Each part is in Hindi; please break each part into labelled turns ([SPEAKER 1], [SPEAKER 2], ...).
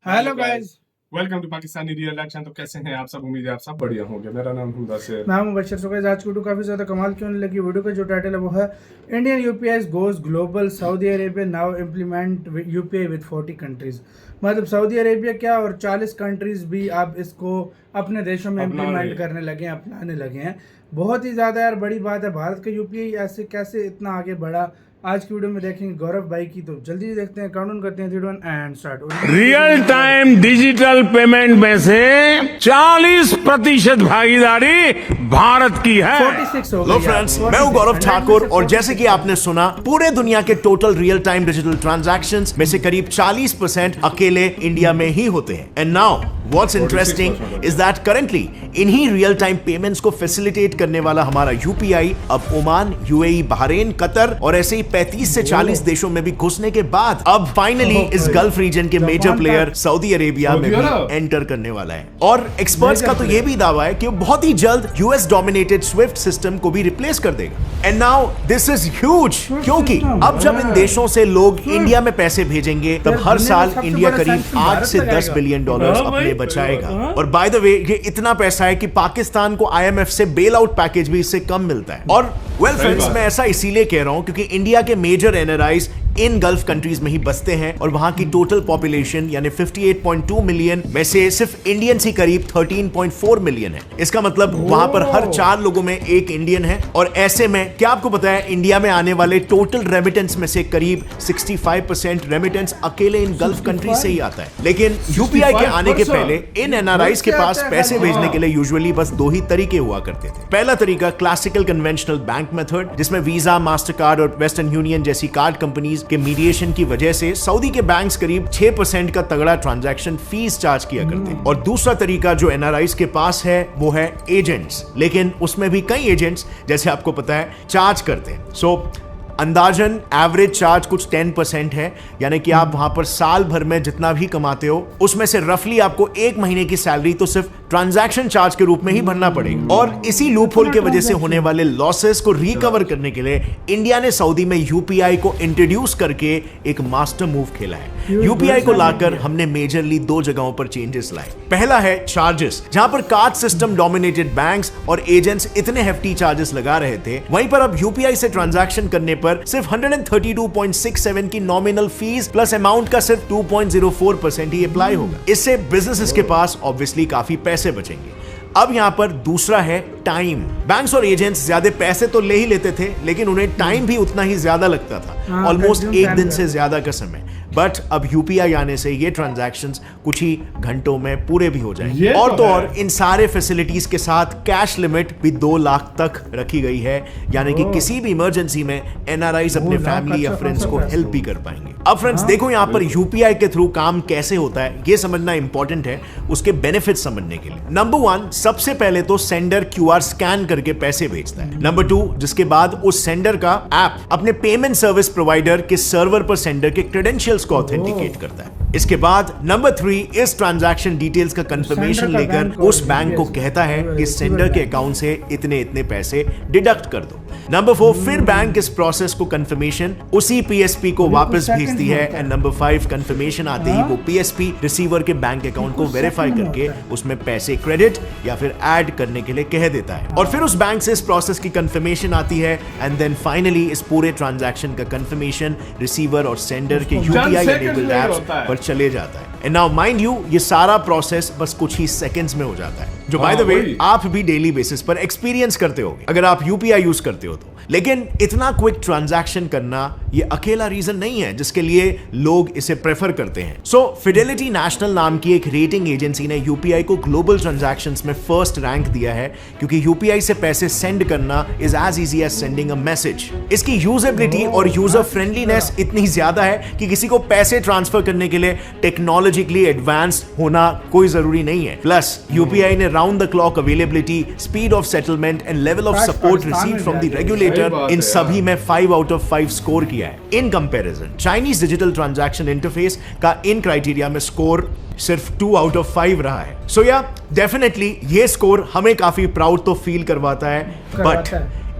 [SPEAKER 1] Hello guys.
[SPEAKER 2] Welcome to Pakistani real action. तो कैसे हैं आप सब? उम्मीद है आप सब बढ़िया होंगे। मेरा नाम हुदा से
[SPEAKER 1] मैं हूं बशर। सो गाइस, आज की वीडियो काफ़ी ज़्यादा कमाल की होने लगी। वीडियो का जो टाइटल है वो है Indian UPI goes global, Saudi Arabia now implement UPI with 40 countries. मतलब सऊदी अरेबिया क्या और 40 कंट्रीज़ भी अब इसको अपने देशों में इम्प्लीमेंट करने लगे हैं, अपनाने लगे हैं। बहुत ही ज़्यादा यार बड़ी बात है। भारत का यूपीआई ऐसे कैसे इतना आगे बढ़ा, आज की वीडियो में देखेंगे गौरव भाई की। तो जल्दी देखते हैं, काउंट करते हैं 3 2 1 and start.
[SPEAKER 3] Real time digital payment में से 40% भागीदारी भारत की है।
[SPEAKER 1] 46 हो
[SPEAKER 4] हेलो
[SPEAKER 1] गई
[SPEAKER 4] फ्रेंड्स,
[SPEAKER 1] यार,
[SPEAKER 4] मैं हूं गौरव
[SPEAKER 1] 46
[SPEAKER 4] ठाकुर और
[SPEAKER 1] 46
[SPEAKER 4] जैसे कि आपने सुना, पूरे दुनिया के total real time digital transactions में से करीब 40% अकेले इंडिया में ही होते हैं। And now what's interesting is that currently इन्हीं रियल टाइम पेमेंट्स को फैसिलिटेट करने वाला हमारा यूपीआई अब ओमान, यूएई, बहरीन, कतर और ऐसे ही 35 से 40 देशों में भी घुसने के बाद अब फाइनली इस गल्फ रीजन के मेजर प्लेयर सऊदी अरेबिया में भी एंटर करने वाला है। और एक्सपर्ट्स का तो यह भी दावा है कि वो बहुत ही जल्द यूएस डोमिनेटेड स्विफ्ट सिस्टम को भी रिप्लेस कर देगा। And now this is huge, क्योंकि अब जब इन देशों से लोग इंडिया में पैसे भेजेंगे तब हर साल इंडिया करीब 8 से 10 बिलियन डॉलर्स अपने बचाएगा। और बाय द वे, ये इतना पैसा है कि पाकिस्तान को आईएमएफ से बेल आउट पैकेज भी इससे कम मिलता है। और वेल फ्रेंड्स, मैं ऐसा इसीलिए कह रहा हूं क्योंकि इंडिया के मेजर एनआरआईज इन गल्फ कंट्रीज में ही बसते हैं और वहां की टोटल पॉपुलेशन यानी 58.2 मिलियन में से सिर्फ इंडियंस ही करीब 13.4 मिलियन है। इसका मतलब वहां पर हर 4 लोगों में एक इंडियन है। और ऐसे में क्या आपको पता है, इंडिया में आने वाले टोटल रेमिटेंस में से करीब 65% रेमिटेंस अकेले इन गल्फ कंट्री से ही आता है। लेकिन यूपीआई के आने के पहले इन एनआरआईज के पास पैसे भेजने के लिए यूजुअली बस 2 ही तरीके हुआ करते थे। पहला तरीका क्लासिकल कन्वेंशनल बैंक मेथड, जिसमें वीजा, मास्टर कार्ड और वेस्टर्न यूनियन जैसी कार्ड कंपनीज के मीडिएशन की वजह से सऊदी के बैंक्स करीब 6% का तगड़ा ट्रांजैक्शन फीस चार्ज किया करते हैं। और दूसरा तरीका जो एनआरआईज के पास है वो है एजेंट्स, लेकिन उसमें भी कई एजेंट्स जैसे आपको पता है चार्ज करते हैं। सो अंदाजन एवरेज चार्ज कुछ 10% है, यानी कि आप वहां पर साल भर में जितना भी कमाते हो उसमें से रफली आपको 1 महीने की सैलरी तो सिर्फ ट्रांजैक्शन चार्ज के रूप में ही भरना पड़ेगा। और इसी लूपहोल के वजह से होने वाले लॉसेस को रिकवर करने के लिए इंडिया ने सऊदी में यूपीआई को इंट्रोड्यूस करके एक मास्टर मूव खेला है। यूपीआई को लाकर हमने मेजरली 2 जगहों पर चेंजेस लाए। पहला है चार्जेस, जहां पर कार्ड सिस्टम डोमिनेटेड बैंक्स और एजेंट्स इतने हेफ्टी चार्जेस लगा रहे थे, वहीं पर अब यूपीआई से ट्रांजैक्शन करने पर सिर्फ 132.67 की नॉमिनल फीस प्लस अमाउंट का सिर्फ 2.04% ही अप्लाई होगा। इससे बिजनेसेस के पास ऑब्वियसली काफी पैसे बचेंगे। अब यहां पर दूसरा है टाइम। बैंक्स और एजेंट्स ज्यादा पैसे तो ले ही लेते थे, लेकिन उन्हें टाइम भी उतना ही ज्यादा लगता था, ऑलमोस्ट 1 दिन से ज्यादा का समय। बट अब यूपीआई आने से ये ट्रांजैक्शंस कुछ ही घंटों में पूरे भी हो जाएंगे। और तो और इन सारे फैसिलिटीज के साथ कैश लिमिट भी 2 लाख तक रखी गई है, यानी कि किसी भी इमरजेंसी में एनआरआईज अपने फैमिली या फ्रेंड्स को हेल्प भी कर पाएंगे। अब फ्रेंड्स देखो, यहाँ पर यूपीआई के थ्रू काम कैसे होता है ये समझना इंपॉर्टेंट है उसके बेनिफिट समझने के लिए। नंबर 1, सबसे पहले तो सेंडर क्यूआर स्कैन करके पैसे भेजता है। नंबर 2, जिसके बाद उस सेंडर का ऐप अपने पेमेंट सर्विस प्रोवाइडर के सर्वर पर सेंडर के क्रेडेंशियल्स को ऑथेंटिकेट करता है। इसके बाद नंबर 3, इस ट्रांजैक्शन डिटेल्स का कंफर्मेशन लेकर उस बैंक को कहता है कि सेंडर के अकाउंट से इतने इतने पैसे डिडक्ट कर दो। नंबर 4, फिर बैंक इस प्रोसेस को कंफर्मेशन उसी पीएसपी को वापस भेजती है। एंड नंबर 5, कंफर्मेशन आते ही वो पीएसपी रिसीवर के बैंक अकाउंट को वेरीफाई करके उसमें पैसे क्रेडिट या फिर ऐड करने के लिए कह देता है। और फिर उस बैंक से इस प्रोसेस की कंफर्मेशन आती है एंड देन फाइनली इस पूरे ट्रांजैक्शन का कंफर्मेशन रिसीवर और सेंडर के यूपीआई एनेबल्ड ऐप्स पर चले जाता है। एंड नाउ माइंड यू, ये सारा प्रोसेस बस कुछ ही सेकंड्स में हो जाता है, जो बाय द वे आप भी डेली बेसिस पर एक्सपीरियंस करते होगे अगर आप यूपीआई यूज करते हो तो। लेकिन इतना क्विक ट्रांजैक्शन करना ये अकेला रीजन नहीं है जिसके लिए लोग इसे प्रेफर करते हैं। सो फिडेलिटी नेशनल नाम की एक रेटिंग एजेंसी ने यूपीआई को ग्लोबल ट्रांजैक्शंस में फर्स्ट रैंक दिया है, क्योंकि यूपीआई से पैसे सेंड करना is as easy as sending a message. इसकी यूजेबिलिटी और यूजर फ्रेंडलीनेस इतनी ज्यादा है कि किसी को पैसे ट्रांसफर करने के लिए टेक्नोलॉजिकली एडवांस होना कोई जरूरी नहीं है। प्लस यूपीआई ने round the clock availability, speed of settlement and level of support received from the regulator in सभी में 5 आउट ऑफ 5 स्कोर किया है। In comparison Chinese digital transaction interface का इन क्राइटेरिया में स्कोर सिर्फ 2 आउट ऑफ 5 रहा है। सो या डेफिनेटली ये स्कोर हमें काफी प्राउड तो फील करवाता है, बट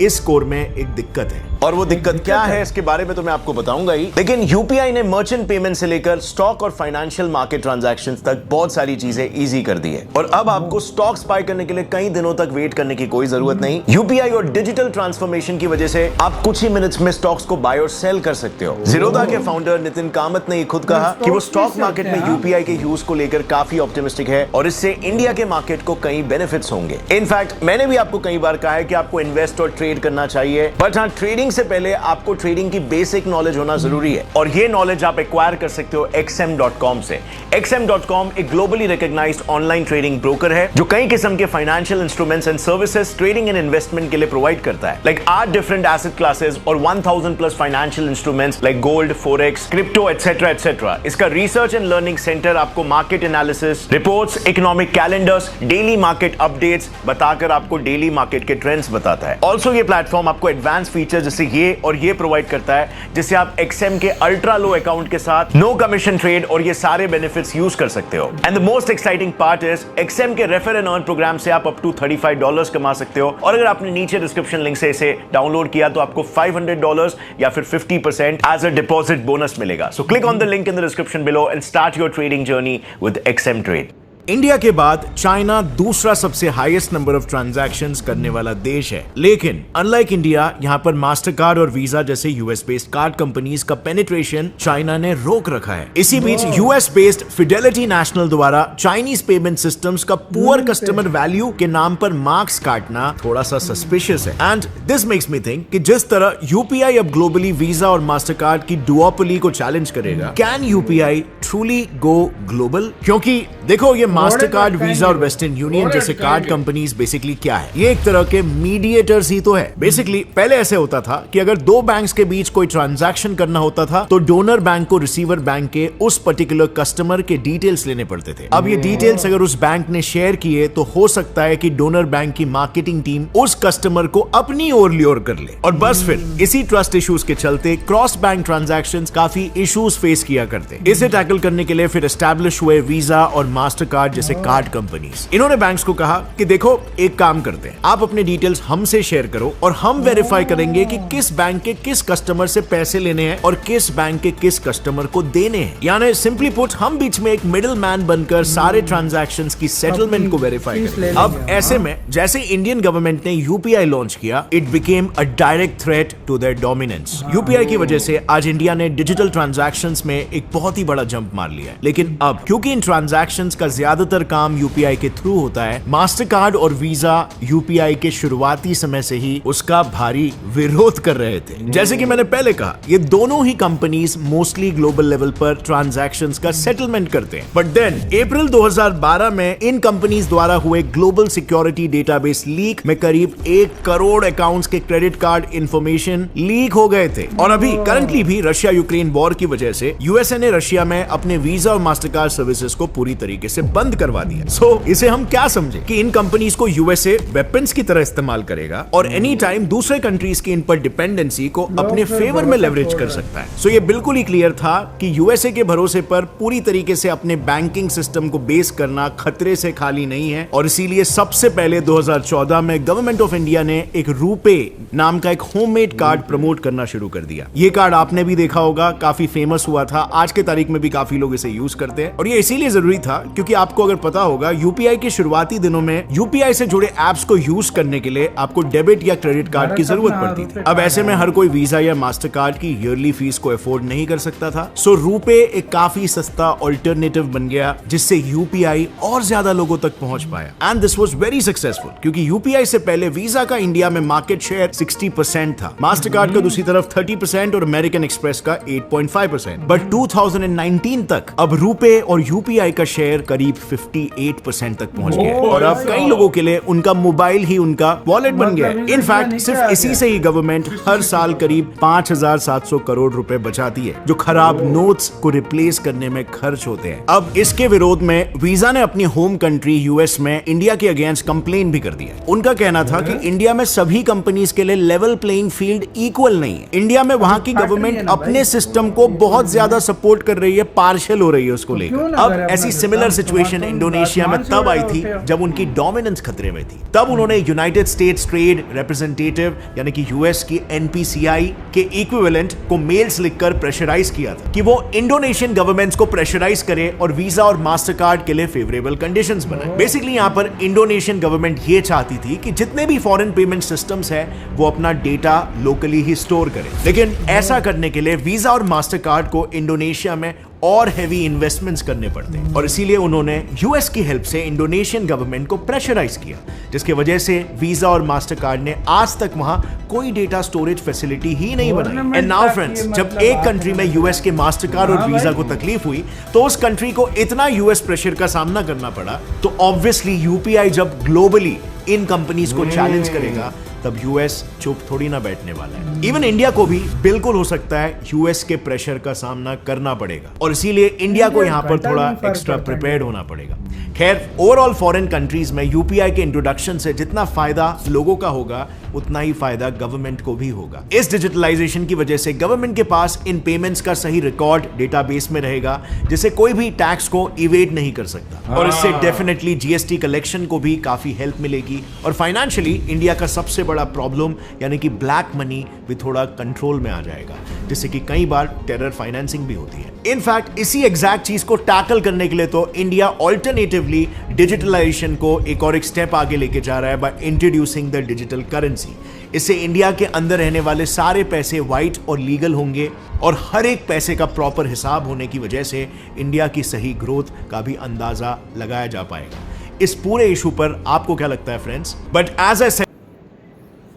[SPEAKER 4] इस स्कोर में एक दिक्कत है। और वो दिक्कत क्या है इसके बारे में तो मैं आपको बताऊंगा ही, लेकिन यूपीआई ने मर्चेंट पेमेंट से लेकर स्टॉक और फाइनेंशियल मार्केट ट्रांजैक्शंस तक बहुत सारी चीजें इजी कर दी है। और अब आपको स्टॉक्स बाय करने के लिए कई दिनों तक वेट करने की कोई जरूरत नहीं। यूपीआई और डिजिटल ट्रांसफॉर्मेशन की वजह से आप कुछ ही मिनट्स में स्टॉक्स को बाय और सेल कर सकते हो। जीरोधा के फाउंडर नितिन कामत ने खुद कहा कि वो स्टॉक मार्केट में यूपीआई के यूज को लेकर काफी ऑप्टिमिस्टिक है और इससे इंडिया के मार्केट को कई बेनिफिट्स होंगे। इनफैक्ट मैंने भी आपको कई बार कहा है कि आपको इन्वेस्ट और ट्रेड करना चाहिए, बट हाँ, ट्रेडिंग से पहले आपको ट्रेडिंग की बेसिक नॉलेज होना जरूरी है और ये नॉलेज आप एक्वायर कर सकते हो XM.com से। XM.com एक globally recognised online trading broker है जो कई किस्म के financial instruments and services trading and investment के लिए प्रोवाइड करता है, लाइक 8 डिफरेंट एसेट क्लासेस और 1000 plus financial instruments like gold, forex, crypto etcetera etcetera. इसका रिसर्च एंड लर्निंग सेंटर आपको market analysis, reports, economic calendars, daily market updates बताकर आपको डेली मार्केट के ट्रेंड्स बताता है। ऑल्सो ये प्लेटफॉर्म आपको एडवांस फीचर जैसे ये और ये प्रोवाइड करता है, जिससे आप XM के अल्ट्रा लो अकाउंट के साथ नो कमीशन ट्रेड और ये सारे बेनिफिट्स यूज कर सकते हो। And the most exciting part is XM के रेफर एंड अर्न प्रोग्राम से आप अप टू $35 कमा सकते हो और अगर आपने नीचे डिस्क्रिप्शन लिंक से इसे डाउनलोड किया तो आपको $500 या फिर 50% एज अ डिपॉजिट बोनस मिलेगा। So click on the link in the description below and start your trading journey with XM trade. India के बाद चाइना दूसरा सबसे हाईएस्ट नंबर ऑफ ट्रांजैक्शंस करने वाला देश है, लेकिन अनलाइक इंडिया यहाँ पर मास्टर कार्ड और वीजा जैसे यूएस बेस्ड कार्ड कंपनीज का पेनिट्रेशन चाइना ने रोक रखा है। इसी बीच यूएस बेस्ड फिडेलिटी नेशनल द्वारा चाइनीज पेमेंट सिस्टम्स का पुअर कस्टमर वैल्यू के नाम पर मार्क्स काटना थोड़ा सा सस्पिशियस है। And this makes me think कि जिस तरह यूपीआई अब ग्लोबली वीजा और मास्टर कार्ड की डुओपोली को चैलेंज करेगा, can UPI truly go global? क्योंकि देखो, ये मास्टर कार्ड, वीजा और वेस्टर्न यूनियन जैसे कार्ड कंपनीज बेसिकली क्या है? ये एक तरह के मीडिएटर्स ही तो है। बेसिकली पहले ऐसे होता था कि अगर दो बैंक्स के बीच कोई ट्रांजैक्शन करना होता था तो डोनर बैंक को रिसीवर बैंक के उस पर्टिकुलर कस्टमर के डिटेल्स लेने पड़ते थे। अब ये डिटेल्स अगर उस बैंक ने शेयर किए तो हो सकता है कि डोनर बैंक की मार्केटिंग टीम उस कस्टमर को अपनी ओर ल्योर कर ले और बस फिर इसी ट्रस्ट इश्यूज के चलते क्रॉस बैंक ट्रांजैक्शंस काफी इश्यूज फेस किया करते। इसे टैकल करने के लिए फिर एस्टैब्लिश हुए वीजा और मास्टर कार्ड जैसे कार्ड कंपनीज। इन्होंने बैंक्स को कहा कि देखो, एक काम करते हैं, आप अपने डिटेल्स हमसे शेयर करो और हम वेरीफाई करेंगे कि किस बैंक के किस कस्टमर से पैसे लेने हैं और किस बैंक के किस कस्टमर को देने हैं। यानी सिंपली पुट, हम बीच में एक मिडिल मैन बनकर सारे ट्रांजैक्शंस की सेटलमेंट को वेरीफाई करेंगे। अब ऐसे में जैसे इंडियन गवर्नमेंट ने यूपीआई लॉन्च किया, it became a direct threat to their dominance. UPI की वजह से आज इंडिया ने डिजिटल ट्रांजैक्शंस में एक बहुत ही बड़ा जंप मार लिया है। लेकिन अब क्योंकि इन ट्रांजैक्शंस का ज्यादातर काम यूपीआई के थ्रू होता है, मास्टर कार्ड और वीजा यूपीआई के शुरुआती समय से ही उसका भारी विरोध कर रहे थे। जैसे कि मैंने पहले कहा, ये दोनों ही कंपनीज मोस्टली ग्लोबल लेवल पर ट्रांजैक्शंस का सेटलमेंट करते हैं। बट देन अप्रैल 2012 में इन कंपनीज द्वारा हुए ग्लोबल सिक्योरिटी डेटाबेस लीक में करीब 1 करोड़ अकाउंट्स के क्रेडिट कार्ड इंफॉर्मेशन लीक हो गए थे। और अभी करंटली भी रशिया यूक्रेन वॉर की वजह से यूएसए ने रशिया में अपने वीजा और मास्टर कार्ड सर्विसेज को पूरी तरीके से बंद करवा दिया। इसे हम क्या समझे कि इन कंपनीज को यूएसए वेपन्स की तरह इस्तेमाल करेगा और एनी टाइम दूसरे कंट्रीज की इन पर डिपेंडेंसी को अपने फेवर में लेवरेज कर सकता है। ये बिल्कुल ही क्लियर था कि यूएसए के भरोसे पर पूरी तरीके से अपने बैंकिंग सिस्टम को बेस करना खतरे से खाली नहीं है और इसीलिए सबसे पहले 2014 में गवर्नमेंट ऑफ इंडिया ने एक रूपे नाम का एक होममेड कार्ड प्रमोट करना शुरू कर दिया। ये कार्ड आपने भी देखा होगा, काफी फेमस हुआ था, आज के तारीख में भी काफी लोग इसे यूज करते हैं। और ये इसीलिए जरूरी था क्योंकि आपको अगर पता होगा, यूपीआई के शुरुआती दिनों में यूपीआई से जुड़े एप्स को यूज करने के लिए आपको डेबिट या क्रेडिट कार्ड की जरूरत पड़ती थी। अब ऐसे में हर कोई वीजा या मास्टर कार्ड की ईयरली फीस को अफोर्ड नहीं कर सकता था। सो रूपे एक काफी सस्ता ऑल्टरनेटिव बन गया जिससे यूपीआई और ज्यादा लोगों तक पहुंच पाया। And this was very successful क्योंकि यूपीआई से पहले वीजा का इंडिया में मार्केट शेयर 60% था, मास्टर कार्ड का दूसरी तरफ 30% और अमेरिकन एक्सप्रेस का 8.5%। बट 2019 तक अब रूपे और यूपीआई का शेयर करीब 58% तक पहुंच गया और अब कई लोगों के लिए उनका मोबाइल ही उनका वॉलेट बन गया। इनफैक्ट सिर्फ इसी से ही गवर्नमेंट हर साल करीब 5,700 करोड़ रुपए बचाती है जो खराब नोट्स को रिप्लेस करने में खर्च होते हैं। अब इसके विरोध में वीजा ने अपनी होम कंट्री यूएस में इंडिया के अगेंस्ट कंप्लेन भी कर दिया। उनका कहना था कि इंडिया में सभी कंपनीज के लिए लेवल प्लेइंग फील्ड इक्वल नहीं है। इंडिया में वहां की गवर्नमेंट अपने सिस्टम को बहुत ज्यादा सपोर्ट कर रही है, पार्शियल हो रही है उसको लेकर। अब ऐसी सिमिलर सिचुएशन इन्फॉर्मेशन
[SPEAKER 1] तुम
[SPEAKER 4] इंडोनेशिया में
[SPEAKER 1] आसमान से
[SPEAKER 4] तब आई
[SPEAKER 1] उड़े
[SPEAKER 4] थी
[SPEAKER 1] होते हो।
[SPEAKER 4] जब उनकी डोमिनेंस खतरे में थी। तब उन्होंने यूनाइटेड स्टेट्स ट्रेड रिप्रेजेंटेटिव यानी कि यूएस की एनपीसीआई के इक्विवेलेंट को मेल्स लिखकर प्रेशराइज किया था कि वो इंडोनेशियन गवर्नमेंट्स को प्रेशराइज करे और वीजा और मास्टर कार्ड के लिए फेवरेबल कंडीशंस बनाए। बेसिकली यहां पर इंडोनेशियन गवर्नमेंट ये चाहती थी कि जितने भी फॉरेन पेमेंट सिस्टम्स है वो अपना डेटा लोकली ही स्टोर करें, लेकिन ऐसा करने के लिए वीजा और मास्टर कार्ड को इंडोनेशिया में और हेवी इन्वेस्टमेंट्स करने पड़ते हैं और इसीलिए उन्होंने यूएस की हेल्प से इंडोनेशियन गवर्नमेंट को प्रेशराइज किया, जिसकी वजह से वीजा और मास्टर कार्ड ने आज तक वहां कोई डेटा स्टोरेज फैसिलिटी ही नहीं बनाई। एंड नाउ फ्रेंड्स, जब एक कंट्री में यूएस के मास्टर कार्ड और वीजा को तकलीफ हुई तो उस कंट्री को इतना यूएस प्रेशर का सामना करना पड़ा, तो ऑब्वियसली यूपीआई जब ग्लोबली इन कंपनीज को चैलेंज करेगा तब यूएस चुप थोड़ी ना बैठने वाला है। इवन इंडिया को भी बिल्कुल हो सकता है यूएस के प्रेशर का सामना करना पड़ेगा और इसीलिए इंडिया को यहां पर थोड़ा एक्स्ट्रा प्रिपेयर्ड होना पड़ेगा। खैर, ओवरऑल फॉरेन कंट्रीज में यूपीआई के इंट्रोडक्शन से जितना फायदा लोगों का होगा उतना ही फायदा गवर्नमेंट को भी होगा। इस डिजिटलाइजेशन की वजह से गवर्नमेंट के पास इन पेमेंट्स का सही रिकॉर्ड डेटाबेस में रहेगा, जिससे कोई भी टैक्स को इवेड नहीं कर सकता और इससे डेफिनेटली जीएसटी कलेक्शन को भी काफी हेल्प मिलेगी और फाइनेंशियली इंडिया का सबसे बड़ा प्रॉब्लम यानी कि ब्लैक मनी भी थोड़ा कंट्रोल में आ जाएगा, जिससे कि कई बार टेरर फाइनेंसिंग भी होती है। इनफैक्ट इसी एग्जैक्ट चीज को टैकल करने के लिए तो इंडिया ऑल्टरनेटिवली डिजिटलाइजेशन को एक और एक स्टेप आगे लेके जा रहा है by introducing the digital currency. इससे इंडिया के अंदर रहने वाले सारे पैसे वाइट और लीगल होंगे और हर एक पैसे का प्रॉपर हिसाब होने की वजह से इंडिया की सही ग्रोथ का भी अंदाजा लगाया जा पाएगा। इस पूरे इशू पर आपको क्या लगता है friends? But as I said,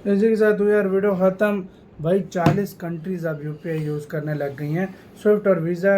[SPEAKER 1] इसी के साथ हुई यार वीडियो ख़त्म। भाई 40 कंट्रीज अब यूपीआई यूज़ करने लग गई हैं। स्विफ्ट और वीज़ा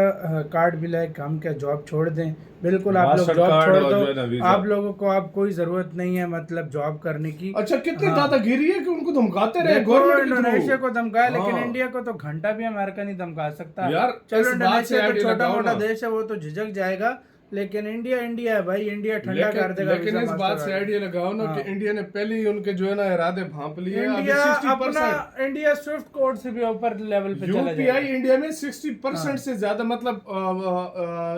[SPEAKER 1] कार्ड भी लाइक हम क्या जॉब छोड़ दें? बिल्कुल आप लोग जॉब छोड़ दो। आप लोगों को अब कोई ज़रूरत नहीं है मतलब जॉब करने की।
[SPEAKER 2] अच्छा, कितनी दादागिरी है कि उनको धमकाते रहे
[SPEAKER 1] देखो,
[SPEAKER 2] गवर्नमेंट
[SPEAKER 1] इंडोनेशिया को धमकाया, लेकिन
[SPEAKER 2] हाँ।
[SPEAKER 1] इंडिया को तो घंटा भी अमेरिका नहीं धमका सकता
[SPEAKER 2] यार,
[SPEAKER 1] चलो
[SPEAKER 2] इस बात से
[SPEAKER 1] इंडोनेशिया तो
[SPEAKER 2] आइडिया
[SPEAKER 1] छोटा
[SPEAKER 2] लगाओ
[SPEAKER 1] मोटा
[SPEAKER 2] ना।
[SPEAKER 1] देश है, वो तो झिझक जाएगा, लेकिन इंडिया इंडिया है भाई। इंडिया ठंडा कर देगा।
[SPEAKER 2] लेकिन इस बात से आइडिया लगाओ ना कि इंडिया ने पहले ही उनके जो है ना इरादे भांप लिए।
[SPEAKER 1] इंडिया स्विफ्ट कोड से भी ऊपर लेवल पे चला
[SPEAKER 2] यूपीआई
[SPEAKER 1] जाएगा।
[SPEAKER 2] इंडिया में 60% से ज्यादा मतलब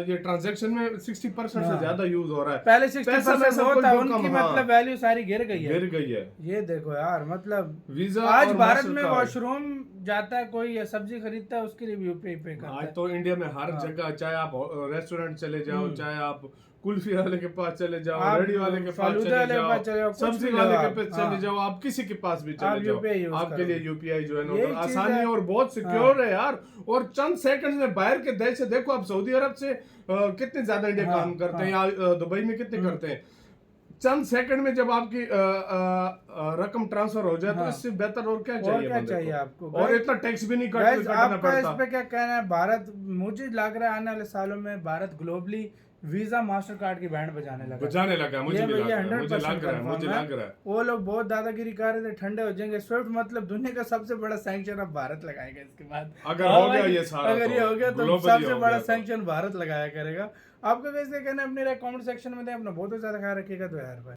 [SPEAKER 2] ये ट्रांजैक्शन में 60% से ज्यादा यूज हो रहा है।
[SPEAKER 1] पहले
[SPEAKER 2] पैसा
[SPEAKER 1] 60%
[SPEAKER 2] कोई
[SPEAKER 1] होता,
[SPEAKER 2] कम,
[SPEAKER 1] उनकी
[SPEAKER 2] हाँ।
[SPEAKER 1] मतलब वैल्यू सारी गिर गई है।
[SPEAKER 2] गिर गई है।
[SPEAKER 1] ये देखो यार, मतलब
[SPEAKER 2] वीजा
[SPEAKER 1] आज
[SPEAKER 2] और
[SPEAKER 1] भारत
[SPEAKER 2] मास्टर
[SPEAKER 1] में
[SPEAKER 2] कार्ड।
[SPEAKER 1] वॉशरूम जाता है कोई या सब्जी खरीदता है, उसके लिए भी यूपीआई पे करता
[SPEAKER 2] आज
[SPEAKER 1] है।
[SPEAKER 2] तो इंडिया में हर जगह, चाहे आप रेस्टोरेंट चले जाओ, चाहे आप कुल्फी वाले के पास चले जाओ,
[SPEAKER 1] आप
[SPEAKER 2] रेडी वाले के पास
[SPEAKER 1] फालूदा वाले के पास चले
[SPEAKER 2] चले
[SPEAKER 1] जाओ,
[SPEAKER 2] जाओ,
[SPEAKER 1] कुछ
[SPEAKER 2] सब्जी
[SPEAKER 1] भी
[SPEAKER 2] वाले
[SPEAKER 1] लो
[SPEAKER 2] के
[SPEAKER 1] आप,
[SPEAKER 2] पास
[SPEAKER 1] हाँ।
[SPEAKER 2] चले जाओ, आप किसी के पास भी
[SPEAKER 1] आप
[SPEAKER 2] चले
[SPEAKER 1] UPI यूज
[SPEAKER 2] जाओ, आपके लिए
[SPEAKER 1] करो।
[SPEAKER 2] यूपीआई जो है
[SPEAKER 1] यही
[SPEAKER 2] ना
[SPEAKER 1] चीज़
[SPEAKER 2] आसानी
[SPEAKER 1] है।
[SPEAKER 2] और बहुत सिक्योर है यार। और चंद सेकंड में बाहर के देश से देखो, आप सऊदी अरब से कितने ज्यादा इंडिया
[SPEAKER 1] हाँ,
[SPEAKER 2] काम करते हैं
[SPEAKER 1] हाँ।
[SPEAKER 2] या दुबई में कितने करते हैं। चंद सेकंड में जब आपकी रकम ट्रांसफर हो जाए तो
[SPEAKER 1] हाँ।
[SPEAKER 2] इससे बेहतर और क्या
[SPEAKER 1] और
[SPEAKER 2] चाहिए
[SPEAKER 1] क्या
[SPEAKER 2] बंदे
[SPEAKER 1] चाहिए
[SPEAKER 2] को?
[SPEAKER 1] आपको?
[SPEAKER 2] और
[SPEAKER 1] Guys,
[SPEAKER 2] इतना टैक्स भी नहीं
[SPEAKER 1] Guys,
[SPEAKER 2] काटना
[SPEAKER 1] आपका इस
[SPEAKER 2] पड़ता।
[SPEAKER 1] पे क्या कहना है? भारत, मुझे लग रहा है आने वाले सालों में Bharat globally visa master card की बैंड बजाने लगा।
[SPEAKER 2] बजाने लगा, मुझे
[SPEAKER 1] ये
[SPEAKER 2] भी लग
[SPEAKER 1] भैया
[SPEAKER 2] रहा है, मुझे
[SPEAKER 1] 100%
[SPEAKER 2] लग रहा है,
[SPEAKER 1] confirm
[SPEAKER 2] मुझे
[SPEAKER 1] है।
[SPEAKER 2] लग रहा है।
[SPEAKER 1] वो लोग बहुत दादागिरी कर रहे थे, ठंडे हो जाएंगे। स्विफ्ट मतलब दुनिया का सबसे बड़ा सैंक्शन अब भारत लगाएगा इसके बाद।
[SPEAKER 2] अगर
[SPEAKER 1] हाँ
[SPEAKER 2] हो गया
[SPEAKER 1] भाई,
[SPEAKER 2] ये सारा
[SPEAKER 1] अगर ये
[SPEAKER 2] तो
[SPEAKER 1] हो गया तो
[SPEAKER 2] globally
[SPEAKER 1] सबसे
[SPEAKER 2] हो
[SPEAKER 1] बड़ा
[SPEAKER 2] गया तो।
[SPEAKER 1] सैंक्शन भारत लगाया करेगा। आपका कैसे कहना है? अपने कमेंट सेक्शन में दें। अपना बहुत ज्यादा ख्याल रखिएगा। तो यार भाई।